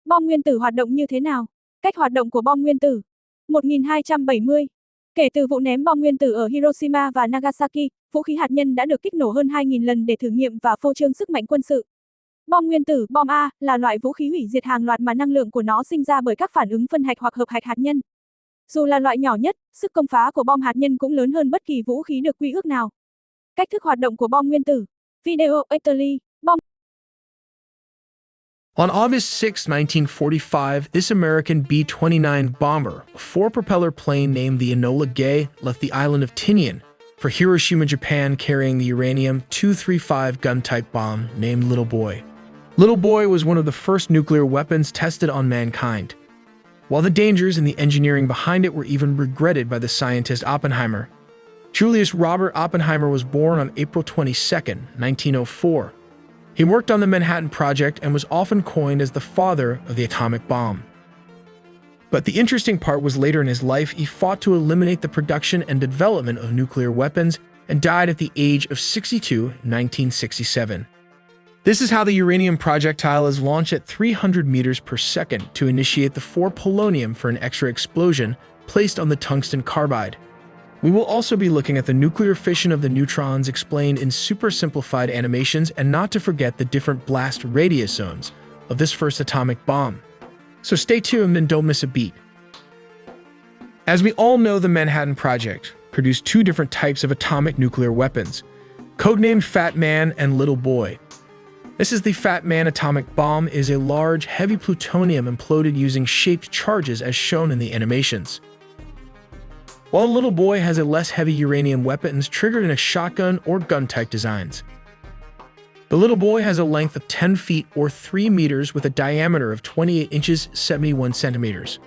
Bom nguyên tử hoạt động như thế nào? Cách hoạt động của bom nguyên tử. 1270. Kể từ vụ ném bom nguyên tử ở Hiroshima và Nagasaki, vũ khí hạt nhân đã được kích nổ hơn 2.000 lần để thử nghiệm và phô trương sức mạnh quân sự. Bom nguyên tử, bom A, là loại vũ khí hủy diệt hàng loạt mà năng lượng của nó sinh ra bởi các phản ứng phân hạch hoặc hợp hạch hạt nhân. Dù là loại nhỏ nhất, sức công phá của bom hạt nhân cũng lớn hơn bất kỳ vũ khí được quy ước nào. Cách thức hoạt động của bom nguyên tử. Video Italy, bom. On August 6, 1945, this American B-29 bomber, a four-propeller plane named the Enola Gay, left the island of Tinian for Hiroshima, Japan, carrying the uranium-235 gun-type bomb named Little Boy. Little Boy was one of the first nuclear weapons tested on mankind. While the dangers and the engineering behind it were even regretted by the scientist Oppenheimer, Julius Robert Oppenheimer was born on April 22, 1904. He worked on the Manhattan Project and was often coined as the father of the atomic bomb. But the interesting part was later in his life, he fought to eliminate the production and development of nuclear weapons and died at the age of 62 in 1967. This is how the uranium projectile is launched at 300 meters per second to initiate the 4-polonium for an extra explosion placed on the tungsten carbide. We will also be looking at the nuclear fission of the neutrons explained in super simplified animations, and not to forget the different blast radius zones of this first atomic bomb. So stay tuned and don't miss a beat. As we all know, the Manhattan Project produced two different types of atomic nuclear weapons, codenamed Fat Man and Little Boy. This is the Fat Man atomic bomb is a large, heavy plutonium imploded using shaped charges as shown in the animations. While Little Boy has a less heavy uranium weapons triggered in a shotgun or gun-type designs. The Little Boy has a length of 10 feet or 3 meters with a diameter of 28 inches 71 centimeters.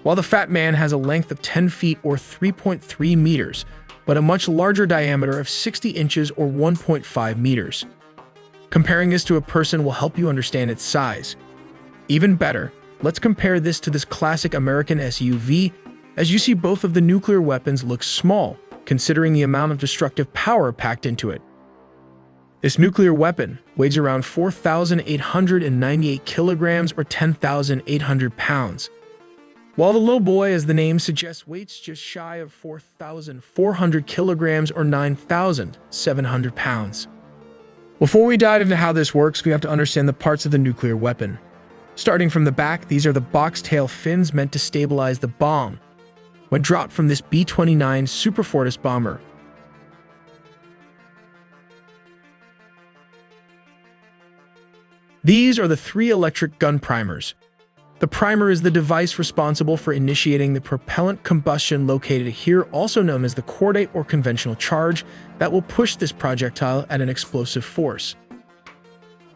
While the Fat Man has a length of 10 feet or 3.3 meters, but a much larger diameter of 60 inches or 1.5 meters. Comparing this to a person will help you understand its size. Even better, let's compare this to this classic American SUV. As you see, both of the nuclear weapons look small, considering the amount of destructive power packed into it. This nuclear weapon weighs around 4,898 kilograms or 10,800 pounds, while the Little Boy, as the name suggests, weighs just shy of 4,400 kilograms or 9,700 pounds. Before we dive into how this works, we have to understand the parts of the nuclear weapon. Starting from the back, these are the box tail fins meant to stabilize the bomb when dropped from this B-29 Superfortress bomber. These are the 3 electric gun primers. The primer is the device responsible for initiating the propellant combustion located here, also known as the cordate or conventional charge, that will push this projectile at an explosive force.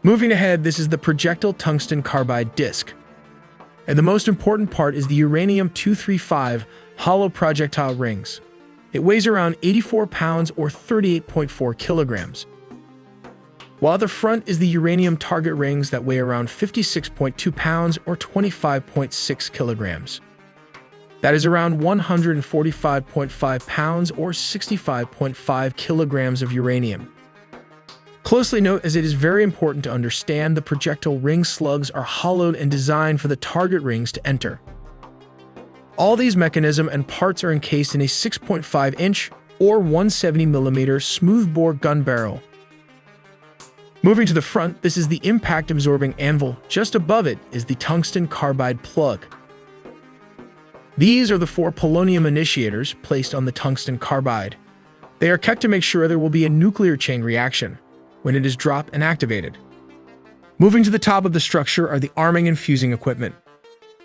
Moving ahead, this is the projectile tungsten carbide disc. And the most important part is the uranium-235 hollow projectile rings. It weighs around 84 pounds or 38.4 kilograms. While at the front is the uranium target rings that weigh around 56.2 pounds or 25.6 kilograms. That is around 145.5 pounds or 65.5 kilograms of uranium. Closely note, as it is very important to understand, the projectile ring slugs are hollowed and designed for the target rings to enter. All these mechanisms and parts are encased in a 6.5-inch or 170mm smoothbore gun barrel. Moving to the front, this is the impact-absorbing anvil. Just above it is the tungsten carbide plug. These are the 4 polonium initiators placed on the tungsten carbide. They are kept to make sure there will be a nuclear chain reaction when it is dropped and activated. Moving to the top of the structure are the arming and fusing equipment.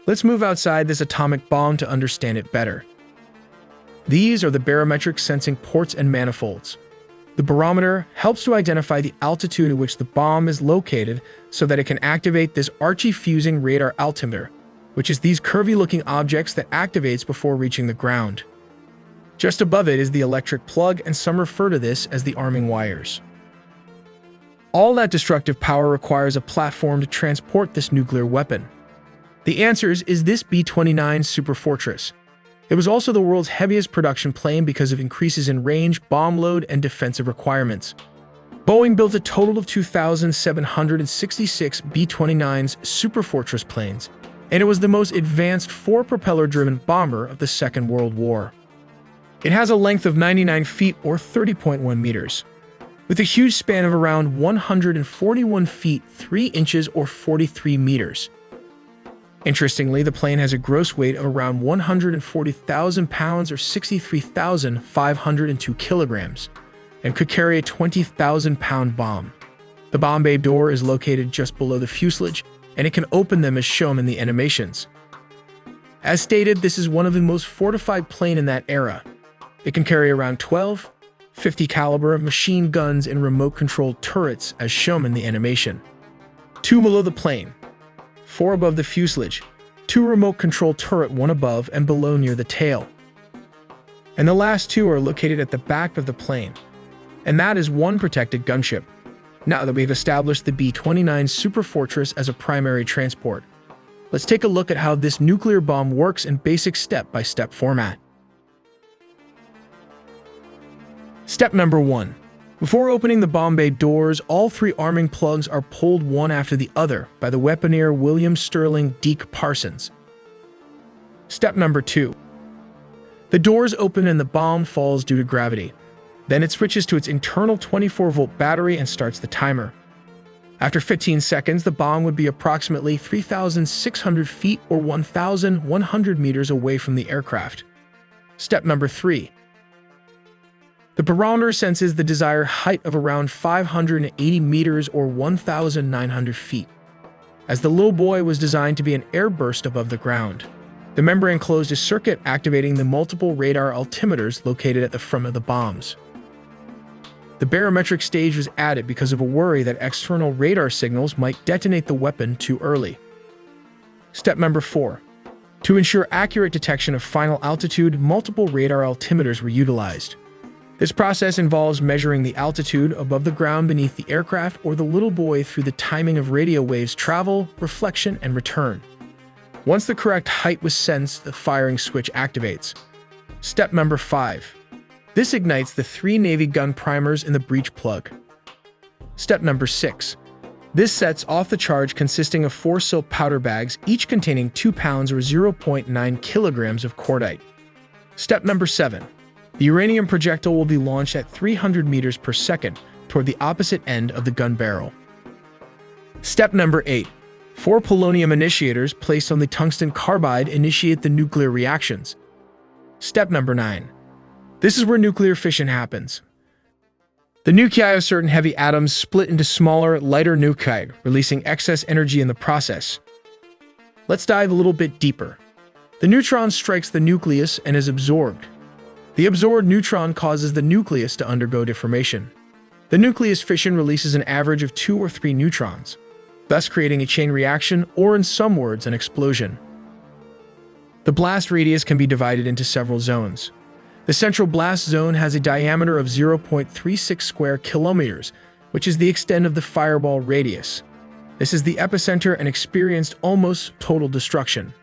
Let's move outside this atomic bomb to understand it better. These are the barometric sensing ports and manifolds. The barometer helps to identify the altitude at which the bomb is located so that it can activate this Archie fusing radar altimeter, which is these curvy-looking objects that activates before reaching the ground. Just above it is the electric plug, and some refer to this as the arming wires. All that destructive power requires a platform to transport this nuclear weapon. The answer is this B-29 Superfortress. It was also the world's heaviest production plane because of increases in range, bomb load, and defensive requirements. Boeing built a total of 2,766 B-29s Superfortress planes, and it was the most advanced four-propeller-driven bomber of the Second World War. It has a length of 99 feet or 30.1 meters, with a huge span of around 141 feet 3 inches or 43 meters. Interestingly, the plane has a gross weight of around 140,000 pounds or 63,502 kilograms, and could carry a 20,000-pound bomb. The bomb bay door is located just below the fuselage, and it can open them as shown in the animations. As stated, this is one of the most fortified planes in that era. It can carry around 12, 50 caliber machine guns and remote-controlled turrets as shown in the animation. 2 below the plane, 4 above the fuselage, 2 remote-controlled turret, 1 above and below near the tail. And the last 2 are located at the back of the plane, and that is 1 protected gunship. Now that we've established the B-29 Superfortress as a primary transport, let's take a look at how this nuclear bomb works in basic step-by-step format. Step number 1. Before opening the bomb bay doors, all 3 arming plugs are pulled one after the other by the weaponeer William Sterling Deke Parsons. Step number 2. The doors open and the bomb falls due to gravity. Then it switches to its internal 24-volt battery and starts the timer. After 15 seconds, the bomb would be approximately 3,600 feet or 1,100 meters away from the aircraft. Step number 3. The barometer senses the desired height of around 580 meters or 1,900 feet. As the little boy was designed to be an airburst above the ground, the membrane closed a circuit activating the multiple radar altimeters located at the front of the bombs. The barometric stage was added because of a worry that external radar signals might detonate the weapon too early. Step number 4. To ensure accurate detection of final altitude, multiple radar altimeters were utilized. This process involves measuring the altitude above the ground beneath the aircraft or the little boy through the timing of radio waves travel, reflection, and return. Once the correct height was sensed, the firing switch activates. Step number 5. This ignites the 3 Navy gun primers in the breech plug. Step number 6. This sets off the charge consisting of 4 silk powder bags, each containing 2 pounds or 0.9 kilograms of cordite. Step number 7. The uranium projectile will be launched at 300 meters per second toward the opposite end of the gun barrel. Step number 8. 4 polonium initiators placed on the tungsten carbide initiate the nuclear reactions. Step number 9. This is where nuclear fission happens. The nuclei of certain heavy atoms split into smaller, lighter nuclei, releasing excess energy in the process. Let's dive a little bit deeper. The neutron strikes the nucleus and is absorbed. The absorbed neutron causes the nucleus to undergo deformation. The nucleus fission releases an average of 2 or 3 neutrons, thus creating a chain reaction, or in some words, an explosion. The blast radius can be divided into several zones. The central blast zone has a diameter of 0.36 square kilometers, which is the extent of the fireball radius. This is the epicenter and experienced almost total destruction.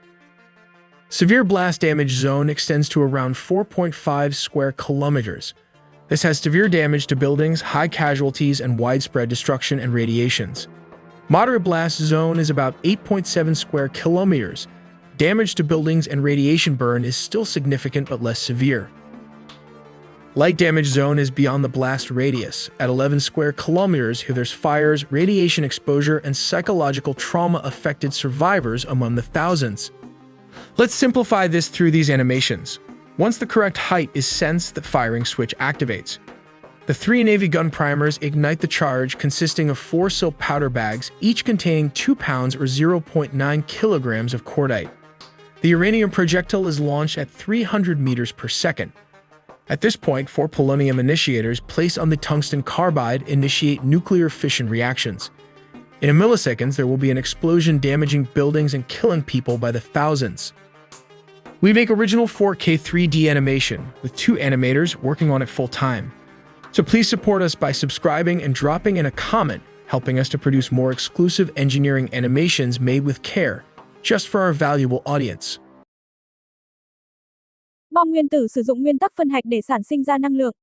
Severe blast damage zone extends to around 4.5 square kilometers. This has severe damage to buildings, high casualties, and widespread destruction and radiations. Moderate blast zone is about 8.7 square kilometers. Damage to buildings and radiation burn is still significant but less severe. Light damage zone is beyond the blast radius. At 11 square kilometers, here there's fires, radiation exposure, and psychological trauma affected survivors among the thousands. Let's simplify this through these animations. Once the correct height is sensed, the firing switch activates. The 3 Navy gun primers ignite the charge consisting of 4 silk powder bags, each containing 2 pounds or 0.9 kilograms of cordite. The uranium projectile is launched at 300 meters per second. At this point, 4 polonium initiators placed on the tungsten carbide initiate nuclear fission reactions. In a milliseconds, there will be an explosion damaging buildings and killing people by the thousands. We make original 4K 3D animation with 2 animators working on it full time. So please support us by subscribing and dropping in a comment, helping us to produce more exclusive engineering animations made with care, just for our valuable audience. Bom nguyên tử sử dụng nguyên tắc phân hạch để sản sinh ra năng lượng.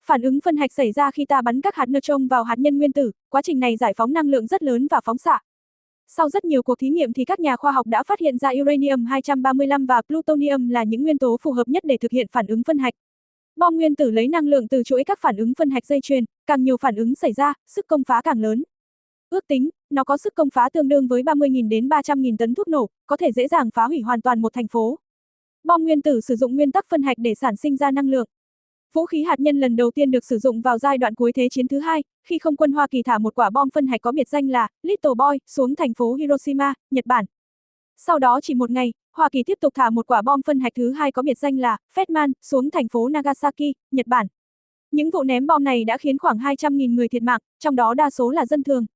Phản ứng phân hạch xảy ra khi ta bắn các hạt neutron vào hạt nhân nguyên tử, quá trình này giải phóng năng lượng rất lớn và phóng xạ. Sau rất nhiều cuộc thí nghiệm thì các nhà khoa học đã phát hiện ra uranium-235 và plutonium là những nguyên tố phù hợp nhất để thực hiện phản ứng phân hạch. Bom nguyên tử lấy năng lượng từ chuỗi các phản ứng phân hạch dây chuyền, càng nhiều phản ứng xảy ra, sức công phá càng lớn. Ước tính, nó có sức công phá tương đương với 30.000 đến 300.000 tấn thuốc nổ, có thể dễ dàng phá hủy hoàn toàn một thành phố. Bom nguyên tử sử dụng nguyên tắc phân hạch để sản sinh ra năng lượng. Vũ khí hạt nhân lần đầu tiên được sử dụng vào giai đoạn cuối Thế chiến thứ hai, khi không quân Hoa Kỳ thả một quả bom phân hạch có biệt danh là Little Boy xuống thành phố Hiroshima, Nhật Bản. Sau đó chỉ một ngày, Hoa Kỳ tiếp tục thả một quả bom phân hạch thứ hai có biệt danh là Fetman xuống thành phố Nagasaki, Nhật Bản. Những vụ ném bom này đã khiến khoảng 200.000 người thiệt mạng, trong đó đa số là dân thường.